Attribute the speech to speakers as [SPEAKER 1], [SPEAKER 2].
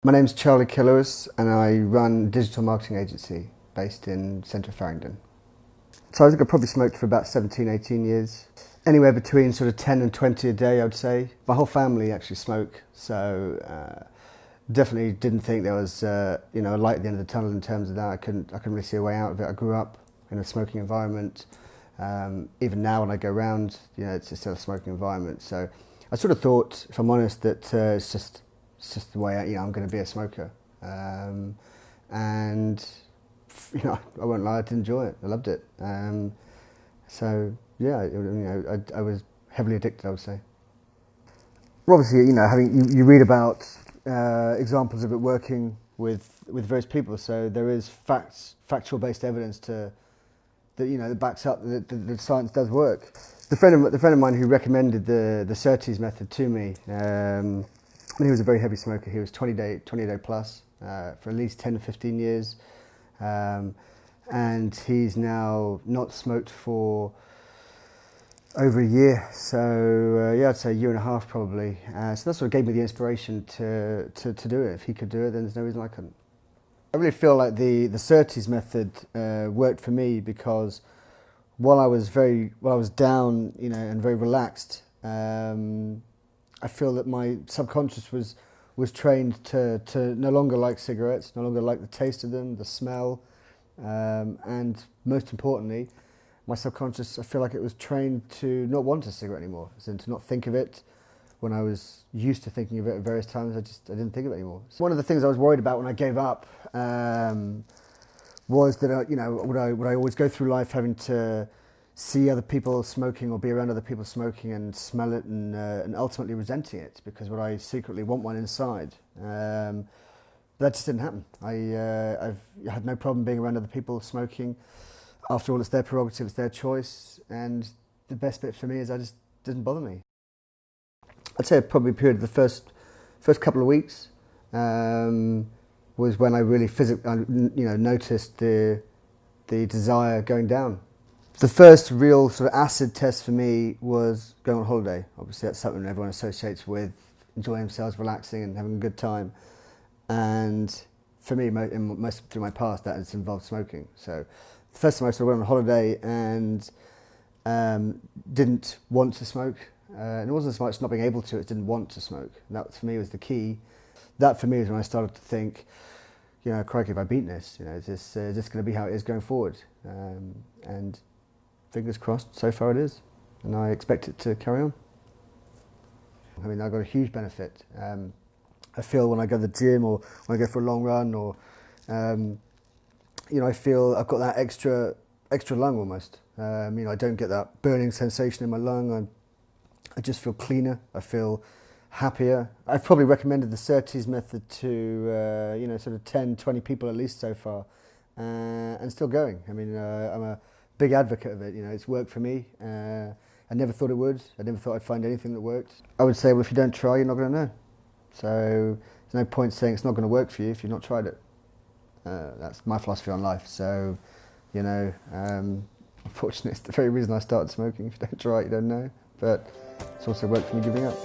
[SPEAKER 1] My name's Charlie Killowas and I run a digital marketing agency based in centre of Farringdon. So I think I probably smoked for about 17, 18 years. Anywhere between sort of 10 and 20 a day, I would say. My whole family actually smoke, so definitely didn't think there was a light at the end of the tunnel in terms of that. I couldn't really see a way out of it. I grew up in a smoking environment. Even now when I go around, it's still a smoking environment. So I sort of thought, if I'm honest, that it's just the way I'm going to be a smoker, and I won't lie, I did enjoy it. I loved it. So yeah, I was heavily addicted, I would say. Well, obviously, you read about examples of it working with various people. So there is factual based evidence that backs up that science does work. The friend of mine who recommended the Surtees method to me. He was a very heavy smoker. He was 20 day plus for at least 10 to 15 years. And he's now not smoked for over a year. So I'd say a year and a half probably. So that sort of gave me the inspiration to do it. If he could do it, then there's no reason I couldn't. I really feel like the Surtees method worked for me because while I was down, and very relaxed, I feel that my subconscious was trained to no longer like cigarettes, no longer like the taste of them, the smell, and most importantly, my subconscious, I feel like it was trained to not want a cigarette anymore, as in to not think of it. When I was used to thinking of it at various times, I didn't think of it anymore. So one of the things I was worried about when I gave up was that would I always go through life having to see other people smoking or be around other people smoking and smell it and ultimately resenting it because would I secretly want one inside. That just didn't happen. I've had no problem being around other people smoking. After all, it's their prerogative, it's their choice, and the best bit for me is it didn't bother me. I'd say probably a period of the first couple of weeks was when I really noticed the desire going down. The first real sort of acid test for me was going on holiday. Obviously, that's something everyone associates with enjoying themselves, relaxing, and having a good time. And for me, most through my past, that has involved smoking. So the first time I sort of went on holiday and didn't want to smoke. And it wasn't so much not being able to, it didn't want to smoke. And that for me was the key. That for me is when I started to think, crikey, if I beat this, is this going to be how it is going forward? And fingers crossed, so far it is. And I expect it to carry on. I mean, I've got a huge benefit. I feel when I go to the gym or when I go for a long run or, I feel I've got that extra lung almost. I don't get that burning sensation in my lung. I just feel cleaner, I feel happier. I've probably recommended the Surtees method to sort of 10, 20 people at least so far, and still going. I mean, I'm a big advocate of it. It's worked for me. I never thought it would. I never thought I'd find anything that worked. I would say, well, if you don't try, you're not going to know. So there's no point saying it's not going to work for you if you've not tried it. That's my philosophy on life. So, unfortunately, it's the very reason I started smoking. If you don't try it, you don't know. But it's also worked for me giving up.